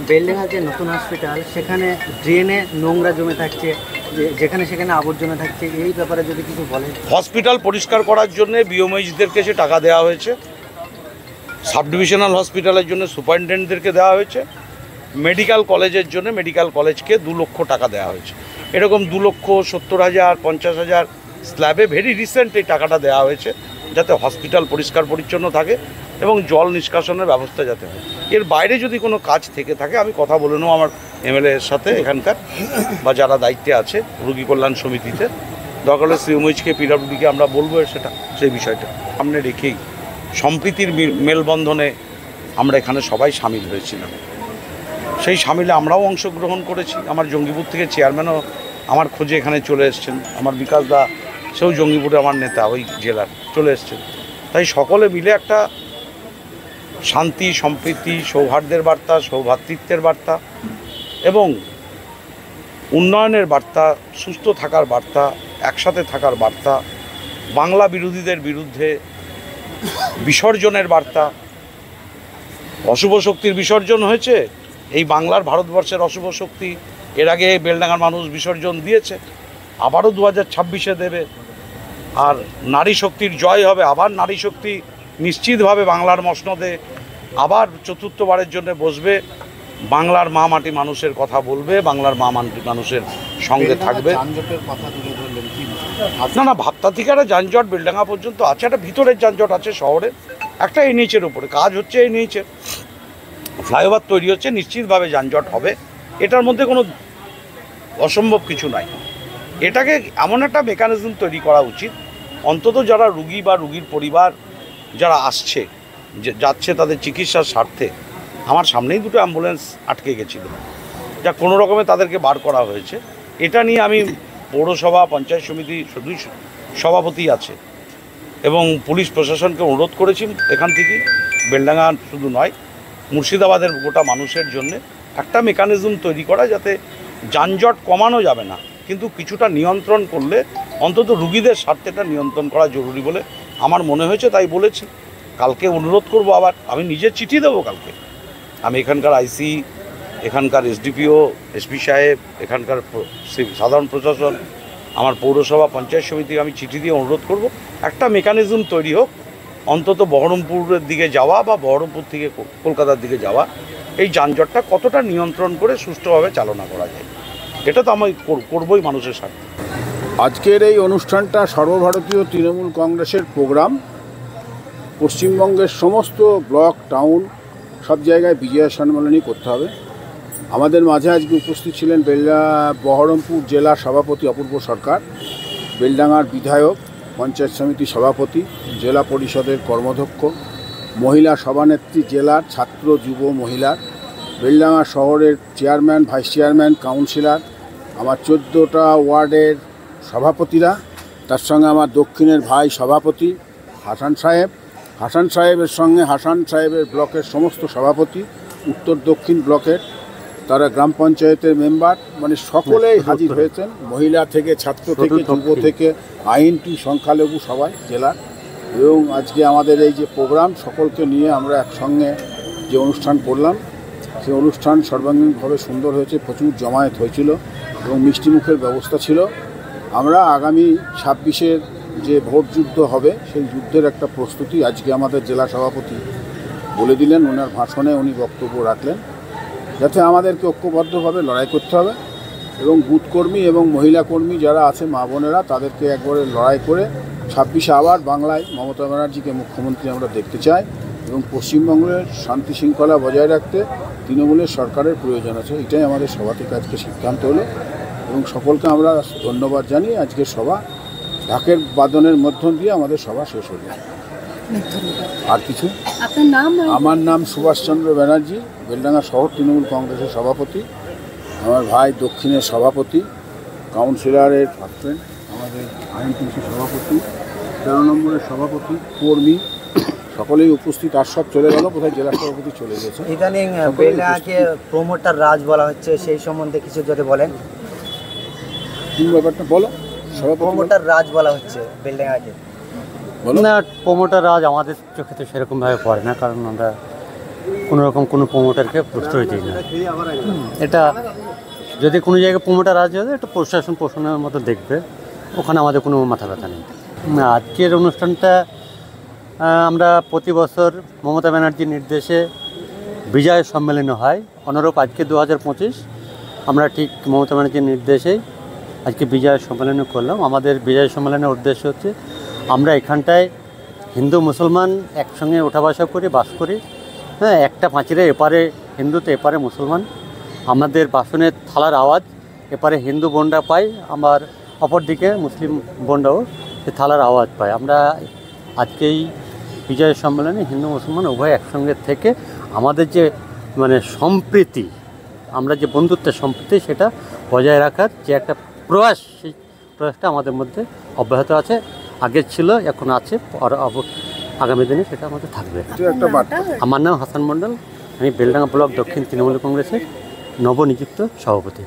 বেলডাঙ্গা যে নতুন হসপিটাল, সেখানে ড্রেনে নোংরা জমে থাকছে, যেখানে সেখানে আবর্জনা থাকছে, এই ব্যাপারে যদি কিছু বলেন। হসপিটাল পরিষ্কার করার জন্য বিওমএইচদেরকে সে টাকা দেওয়া হয়েছে, সাব ডিভিশনাল হসপিটালের জন্য সুপারিনটেন্ডেন্টদেরকে দেওয়া হয়েছে, মেডিকেল কলেজের জন্য মেডিকেল কলেজকে 2 লক্ষ টাকা দেওয়া হয়েছে। এরকম 2,70,000, 50,000 স্ল্যাবে ভেরি রিসেন্ট এই টাকাটা দেওয়া হয়েছে, যাতে হসপিটাল পরিষ্কার পরিচ্ছন্ন থাকে এবং জল নিষ্কাশনের ব্যবস্থা যাতে হয়। এর বাইরে যদি কোনো কাজ থেকে থাকে আমি কথা বলে নেব আমার এমএলএ এর সাথে এখানকার, বা যারা দায়িত্বে আছে রোগী কল্যাণ সমিতিতে, দরকার হলে সিওমএইচকে, পিডব্লিউডিকে আমরা বলবো সেই বিষয়টা সামনে রেখেই সম্প্রীতির মেলবন্ধনে আমরা এখানে সবাই সামিল হয়েছিলাম। সেই সামিলে আমরাও অংশগ্রহণ করেছি। আমার জঙ্গিপুর থেকে চেয়ারম্যানও আমার খোঁজে এখানে চলে এসছেন, আমার বিকাশ দা, সেও জঙ্গিপুরে আমার নেতা ওই জেলার, চলে এসছেন। তাই সকলে মিলে একটা শান্তি, সম্প্রীতি, সৌহার্দ্যের বার্তা, সৌভ্রাতৃত্বের বার্তা এবং উন্নয়নের বার্তা, সুস্থ থাকার বার্তা, একসাথে থাকার বার্তা, বাংলা বিরোধীদের বিরুদ্ধে বিসর্জনের বার্তা। অশুভ শক্তির বিসর্জন হয়েছে, এই বাংলার ভারতবর্ষের অশুভ শক্তি এর আগে বেলডাঙ্গার মানুষ বিসর্জন দিয়েছে, আবারও 2026-এ দেবে। আর নারী শক্তির জয় হবে, আবার নারী শক্তি নিশ্চিতভাবে বাংলার মসনদে আবার চতুর্থবারের জন্য বসবে, বাংলার মা মাটি মানুষের কথা বলবে, বাংলার মা মাটি মানুষের সঙ্গে থাকবে। না, ভাবতা থেকে একটা যানজট বেলডাঙ্গা পর্যন্ত আছে, একটা ভিতরের যানজট আছে শহরে, একটা এনএইচের উপরে কাজ হচ্ছে, এনএইচের ফ্লাইওভার তৈরি হচ্ছে, নিশ্চিতভাবে যানজট হবে, এটার মধ্যে কোনো অসম্ভব কিছু নাই। এটাকে এমন একটা মেকানিজম তৈরি করা উচিত, অন্তত যারা রুগী বা রুগীর পরিবার যারা আসছে যাচ্ছে তাদের চিকিৎসার স্বার্থে, আমার সামনেই 2টো অ্যাম্বুলেন্স আটকে গেছিল, যা কোনো রকমে তাদেরকে বার করা হয়েছে। এটা নিয়ে আমি পৌরসভা, পঞ্চায়েত সমিতি শুধুই সভাপতি আছে এবং পুলিশ প্রশাসনকে অনুরোধ করেছি এখান থেকে বেলডাঙ্গা শুধু নয়, মুর্শিদাবাদের গোটা মানুষের জন্য একটা মেকানিজম তৈরি করা, যাতে যানজট কমানো যাবে না, কিন্তু কিছুটা নিয়ন্ত্রণ করলে অন্তত রুগীদের স্বার্থেটা নিয়ন্ত্রণ করা জরুরি বলে আমার মনে হয়েছে, তাই বলেছি। কালকে অনুরোধ করব, আবার আমি নিজে চিঠি দেবো কালকে। আমি এখানকার আইসি, এখানকার এসডিপিও, এসপি সাহেব, এখানকার সাধারণ প্রশাসন, আমার পৌরসভা, পঞ্চায়েত সমিতিকে আমি চিঠি দিয়ে অনুরোধ করব, একটা মেকানিজম তৈরি হোক, অন্তত বহরমপুরের দিকে যাওয়া বা বহরমপুর থেকে কলকাতার দিকে যাওয়া, এই যানজটটা কতটা নিয়ন্ত্রণ করে সুষ্ঠুভাবে চালনা করা যায়। এটা তো আমি করবই মানুষের স্বার্থে। আজকের এই অনুষ্ঠানটা সর্বভারতীয় তৃণমূল কংগ্রেসের প্রোগ্রাম। পশ্চিমবঙ্গের সমস্ত ব্লক, টাউন, সব জায়গায় বিজয়া সম্মেলনী করতে হবে। আমাদের মাঝে আজকে উপস্থিত ছিলেন বহরমপুর জেলার সভাপতি অপূর্ব সরকার, বেলডাঙ্গার বিধায়ক, পঞ্চায়েত সমিতি সভাপতি, জেলা পরিষদের কর্মাধ্যক্ষ, মহিলা সভানেত্রী, জেলার ছাত্র যুব মহিলার, বেলডাঙ্গা শহরের চেয়ারম্যান, ভাইস চেয়ারম্যান, কাউন্সিলর, আমার 14টা ওয়ার্ডের সভাপতিরা, তার সঙ্গে আমার দক্ষিণের ভাই সভাপতি হাসান সাহেবের সঙ্গে হাসান সাহেবের ব্লকের সমস্ত সভাপতি, উত্তর দক্ষিণ ব্লকের তারা গ্রাম পঞ্চায়েতের মেম্বার, মানে সকলেই হাজির হয়েছেন, মহিলা থেকে, ছাত্র থেকে, যুব থেকে, আইনটি, সংখ্যালঘু সবাই জেলার। এবং আজকে আমাদের এই যে প্রোগ্রাম, সকলকে নিয়ে আমরা একসঙ্গে যে অনুষ্ঠান করলাম, সেই অনুষ্ঠান সর্বাঙ্গীনভাবে সুন্দর হয়েছে, প্রচুর জমায়েত হয়েছিল এবং মিষ্টিমুখের ব্যবস্থা ছিল। আমরা আগামী 26-এর যে ভোট যুদ্ধ হবে, সেই যুদ্ধের একটা প্রস্তুতি আজকে আমাদের জেলা সভাপতি বলে দিলেন, ওনার ভাষণে উনি বক্তব্য রাখলেন, যাতে আমাদেরকে ঐক্যবদ্ধভাবে লড়াই করতে হবে এবং বুথকর্মী এবং মহিলা কর্মী যারা আছে, মা বোনেরা, তাদেরকে একবারে লড়াই করে 26-এ আবার বাংলায় মমতা ব্যানার্জিকে মুখ্যমন্ত্রী আমরা দেখতে চাই এবং পশ্চিমবঙ্গের শান্তি শৃঙ্খলা বজায় রাখতে তৃণমূলের সরকারের প্রয়োজন আছে। এটাই আমাদের সভা থেকে আজকে সিদ্ধান্ত হলো এবং সকলকে আমরা ধন্যবাদ জানিয়ে আজকের সভা ঢাকের বাদনের মধ্য দিয়ে আমাদের সভা শেষ হলো। আর কিছু? আপনার নাম? আমার নাম সুভাষচন্দ্র ব্যানার্জি, বেলডাঙ্গা শহর তৃণমূল কংগ্রেসের সভাপতি। আমার ভাই দক্ষিণের সভাপতি, কাউন্সিলরের হাজব্যান্ড, আমাদের আইনটিসি সভাপতি, 13 নম্বরের সভাপতি, কর্মী, সকলেই উপস্থিত। আর সব চলে গেল, কোথায় জেলা সভাপতি চলে গেছে। ইদানিং বেলডাঙ্গাকে প্রমোটার রাজ বলা হচ্ছে, সেই সম্বন্ধে কিছু যদি বলেন। কি ব্যাপারটা বলো? প্রমোটার রাজ বলা হচ্ছে বেলডাঙ্গাকে। না, প্রমোটার রাজ আমাদের চোখে তো সেরকমভাবে পড়ে না, কারণ আমরা কোনোরকম কোনো প্রমোটারকে প্রশ্রয় দিই না। এটা যদি কোনো জায়গায় প্রমোটার রাজি হয় এটা প্রশাসন পোষণের মতো দেখবে, ওখানে আমাদের কোনো মাথা ব্যথা নেই। আজকের অনুষ্ঠানটা আমরা প্রতি বছর মমতা ব্যানার্জির নির্দেশে বিজয় সম্মেলন হয়, অনুরূপ আজকে 2025 আমরা ঠিক মমতা ব্যানার্জির নির্দেশেই আজকে বিজয় সম্মেলন করলাম। আমাদের বিজয় সম্মেলনের উদ্দেশ্য হচ্ছে আমরা এখানটায় হিন্দু মুসলমান একসঙ্গে ওঠা বসা করি, বাস করি। হ্যাঁ, একটা পাঁচিরে এপারে হিন্দু তো এপারে মুসলমান, আমাদের বাসনের থালার আওয়াজ এপারে হিন্দু বোনরা পায়, আমার অপরদিকে মুসলিম বোনরাও সে থালার আওয়াজ পায়। আমরা আজকেই বিজয় সম্মেলনে হিন্দু মুসলমান উভয় একসঙ্গে থেকে আমাদের যে সম্প্রীতি, আমরা যে বন্ধুত্বের সম্প্রীতি সেটা বজায় রাখার যে একটা প্রয়াস, সেই প্রয়াসটা আমাদের মধ্যে অব্যাহত আছে, আগে ছিল, এখন আছে, আর আগামী দিনে সেটা আমাদের থাকবে। আমার নাম হাসান মণ্ডল, আমি বেলডাঙ্গা ব্লক দক্ষিণ তৃণমূল কংগ্রেসের নবনিযুক্ত সভাপতি।